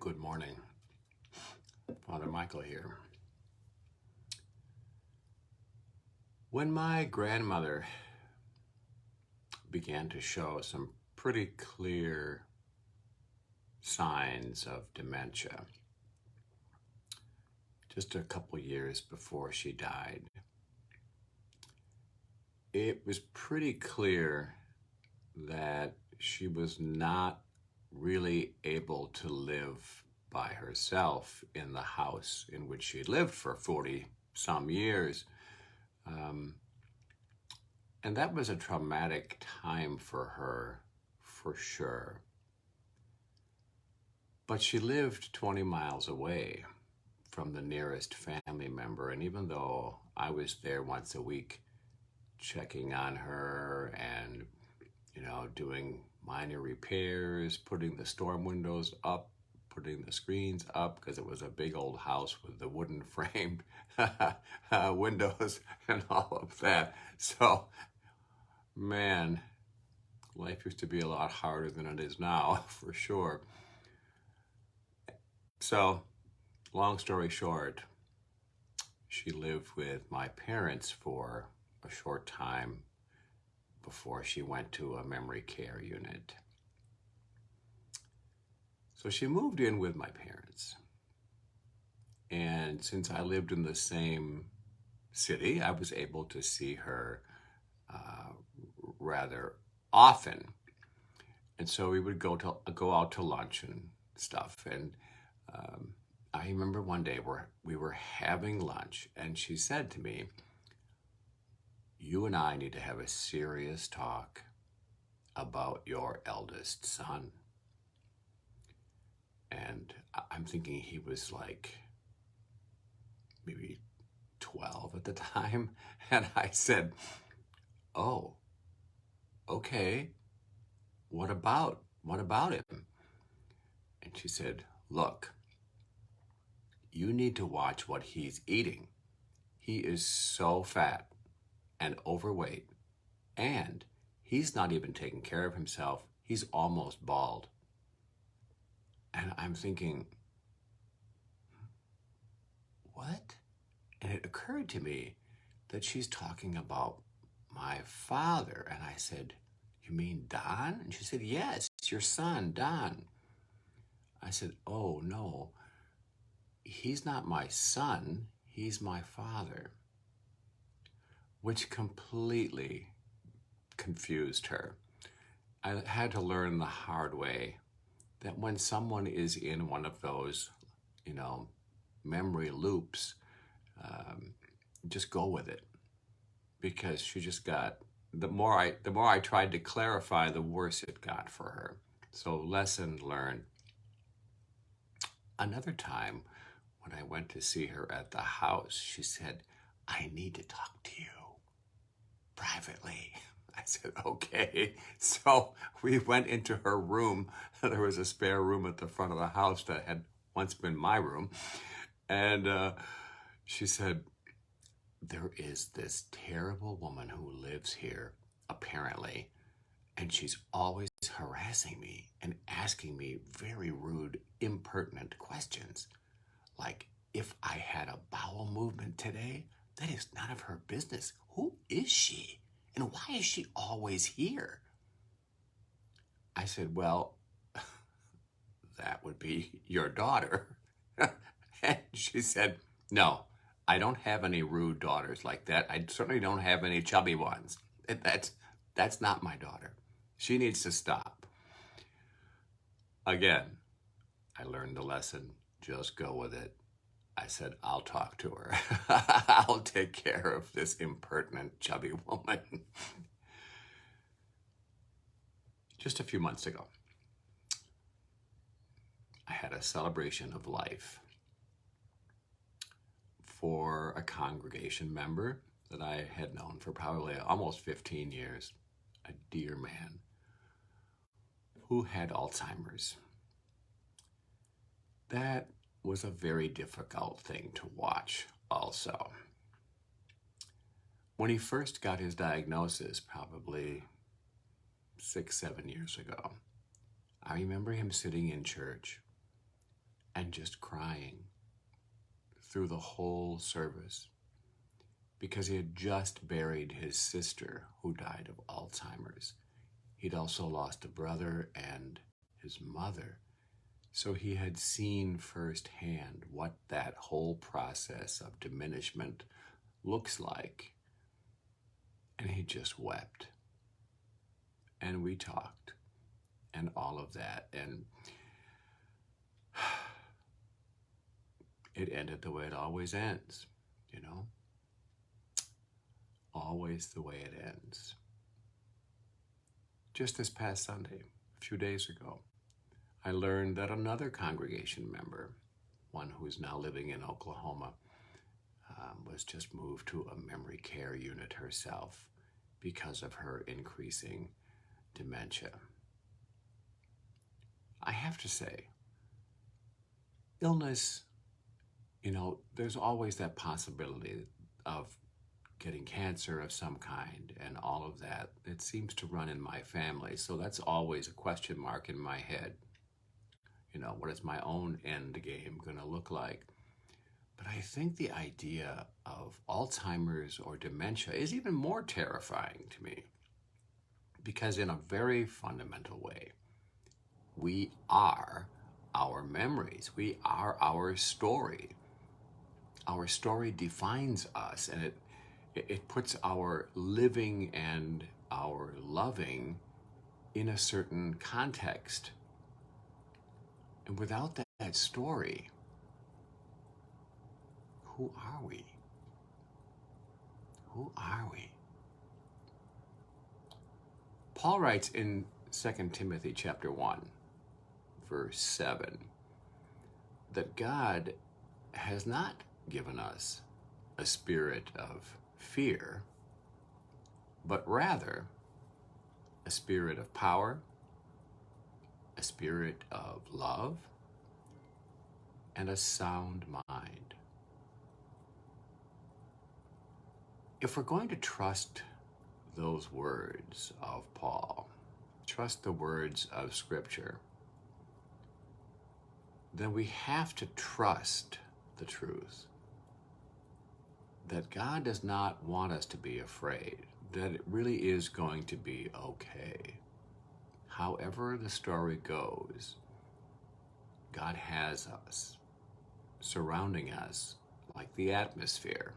Good morning. Father Michael here. When my grandmother began to show some pretty clear signs of dementia, just a couple years before she died, it was pretty clear that she was not really able to live by herself in the house in which she lived for 40 some years. And that was a traumatic time for her, for sure. But she lived 20 miles away from the nearest family member. And even though I was there once a week checking on her and, doing minor repairs, putting the storm windows up, putting the screens up, because it was a big old house with the wooden framed windows and all of that. So, man, life used to be a lot harder than it is now, for sure. So, long story short, she lived with my parents for a short time before she went to a memory care unit. So she moved in with my parents. And since I lived in the same city, I was able to see her rather often. And so we would go out to lunch and stuff. And I remember one day we were having lunch, and she said to me, "You and I need to have a serious talk about your eldest son." And I'm thinking he was like maybe 12 at the time. And I said, "Oh, okay. What about him?" And she said, "Look, you need to watch what he's eating. He is so fat and overweight, and he's not even taking care of himself. He's almost bald." And I'm thinking, what? And it occurred to me that she's talking about my father. And I said, "You mean Don?" And she said, "Yes, it's your son, Don." I said, "Oh, no, he's not my son. He's my father," which completely confused her. I had to learn the hard way that when someone is in one of those, memory loops, just go with it, because she just got, the more I tried to clarify, the worse it got for her. So lesson learned. Another time when I went to see her at the house, she said, "I need to talk to you privately." I said, "Okay." So we went into her room. There was a spare room at the front of the house that had once been my room. And she said, "There is this terrible woman who lives here, apparently, and she's always harassing me and asking me very rude, impertinent questions. Like, if I had a bowel movement today, that is none of her business. Who is she? And why is she always here?" I said, "Well, that would be your daughter." And she said, "No, I don't have any rude daughters like that. I certainly don't have any chubby ones. That's not my daughter. She needs to stop." Again, I learned the lesson. Just go with it. I said, "I'll talk to her. I'll take care of this impertinent, chubby woman." Just a few months ago, I had a celebration of life for a congregation member that I had known for probably almost 15 years, a dear man who had Alzheimer's. That was a very difficult thing to watch also. When he first got his diagnosis, probably 6, 7 years ago, I remember him sitting in church and just crying through the whole service because he had just buried his sister who died of Alzheimer's. He'd also lost a brother and his mother. So he had seen firsthand what that whole process of diminishment looks like. And he just wept. And we talked and all of that. And it ended the way it always ends, you know? Always the way it ends. Just this past Sunday, a few days ago, I learned that another congregation member, one who is now living in Oklahoma, was just moved to a memory care unit herself because of her increasing dementia. I have to say, illness, there's always that possibility of getting cancer of some kind and all of that. It seems to run in my family, so that's always a question mark in my head. What is my own end game going to look like? But I think the idea of Alzheimer's or dementia is even more terrifying to me because in a very fundamental way, we are our memories. We are our story. Our story defines us, and it puts our living and our loving in a certain context. And without that story, who are we? Who are we? Paul writes in 2 Timothy chapter 1, verse 7, that God has not given us a spirit of fear, but rather a spirit of power, a spirit of love, and a sound mind. If we're going to trust those words of Paul, trust the words of Scripture, then we have to trust the truth that God does not want us to be afraid, that it really is going to be okay. However the story goes, God has us, surrounding us like the atmosphere.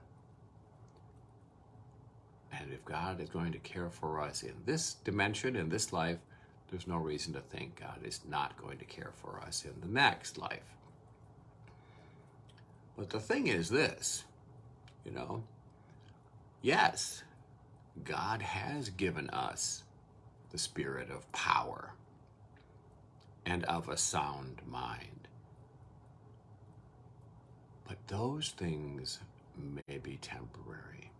And if God is going to care for us in this dimension, in this life, there's no reason to think God is not going to care for us in the next life. But the thing is this, yes, God has given us the spirit of power and of a sound mind. But those things may be temporary.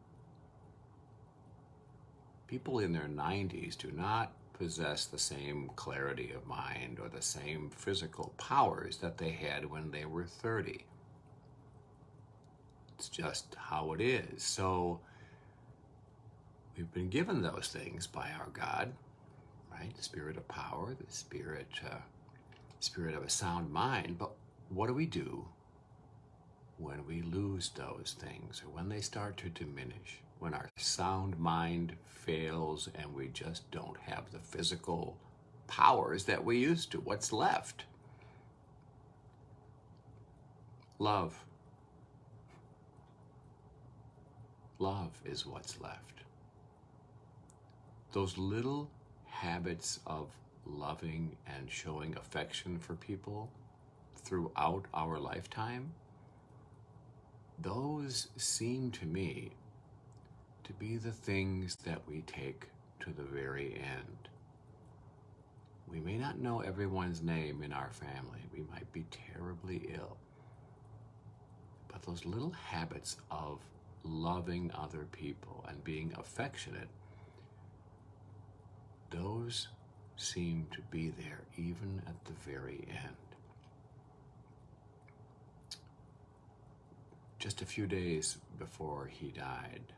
People in their 90s do not possess the same clarity of mind or the same physical powers that they had when they were 30. It's just how it is. So we've been given those things by our God, right? The spirit of power, the spirit of a sound mind. But what do we do when we lose those things or when they start to diminish? When our sound mind fails and we just don't have the physical powers that we used to, what's left? Love. Love is what's left. Those little habits of loving and showing affection for people throughout our lifetime, those seem to me to be the things that we take to the very end. We may not know everyone's name in our family. We might be terribly ill. But those little habits of loving other people and being affectionate, those seem to be there even at the very end. Just a few days before he died,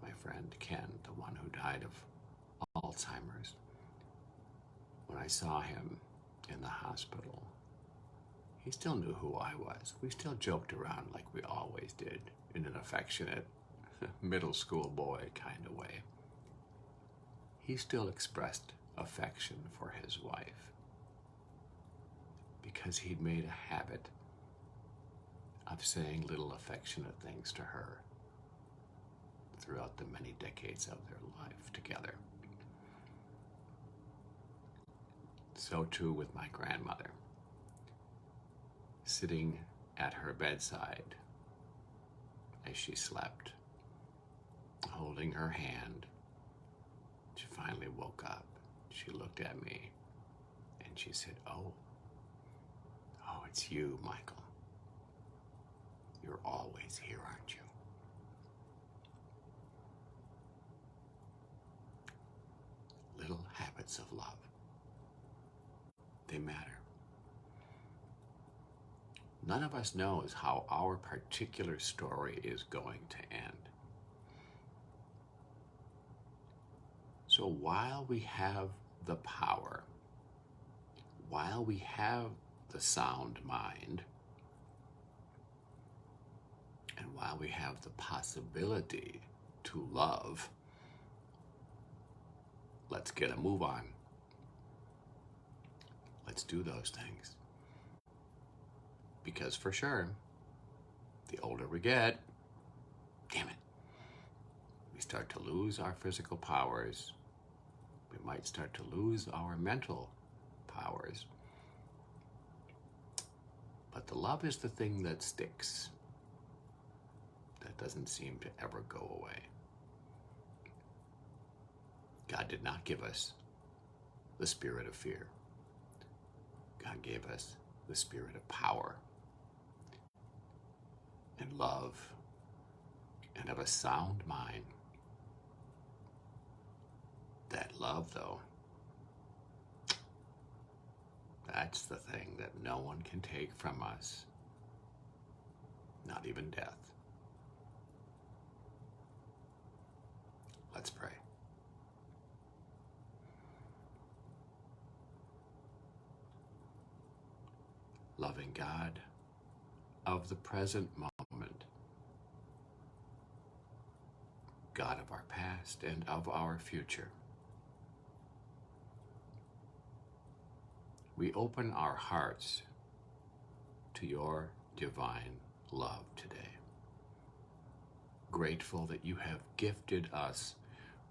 my friend Ken, the one who died of Alzheimer's, when I saw him in the hospital, He still knew who I was. We still joked around like we always did, in an affectionate, middle school boy kind of way. He still expressed affection for his wife because he'd made a habit of saying little affectionate things to her throughout the many decades of their life together. So too with my grandmother. Sitting at her bedside as she slept, holding her hand, she finally woke up. She looked at me and she said, oh, it's you, Michael. You're always here, aren't you? Little habits of love. They matter. None of us knows how our particular story is going to end. So while we have the power, while we have the sound mind, and while we have the possibility to love, let's get a move on. Let's do those things. Because for sure, the older we get, damn it, we start to lose our physical powers. We might start to lose our mental powers. But the love is the thing that sticks. That doesn't seem to ever go away. God did not give us the spirit of fear. God gave us the spirit of power and love and of a sound mind. That love, though, that's the thing that no one can take from us, not even death. Let's pray. Loving God of the present moment, God of our past and of our future, we open our hearts to your divine love today. Grateful that you have gifted us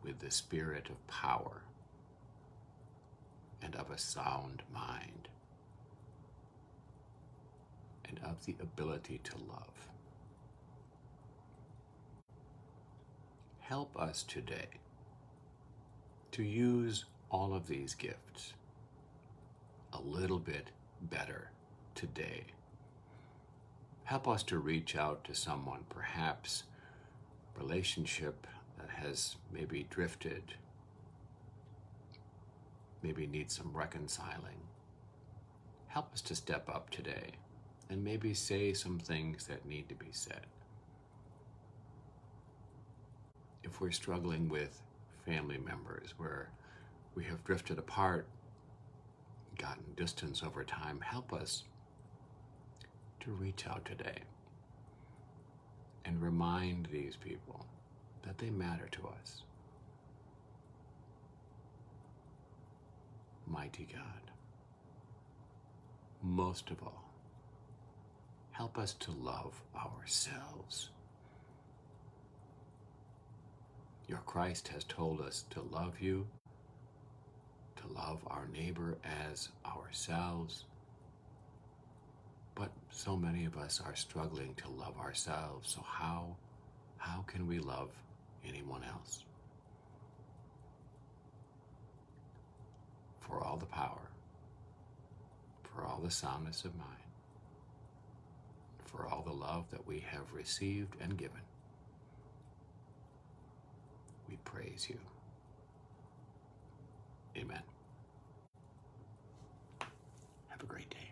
with the spirit of power and of a sound mind and of the ability to love. Help us today to use all of these gifts a little bit better today. Help us to reach out to someone, perhaps relationship that has maybe drifted, maybe needs some reconciling. Help us to step up today and maybe say some things that need to be said. If we're struggling with family members where we have drifted apart, gotten distance over time, help us to reach out today and remind these people that they matter to us. Mighty God, most of all, help us to love ourselves. Your Christ has told us to love you, to love our neighbor as ourselves. But so many of us are struggling to love ourselves. So how can we love anyone else? For all the power, for all the soundness of mind, for all the love that we have received and given, we praise you. Amen. Have a great day.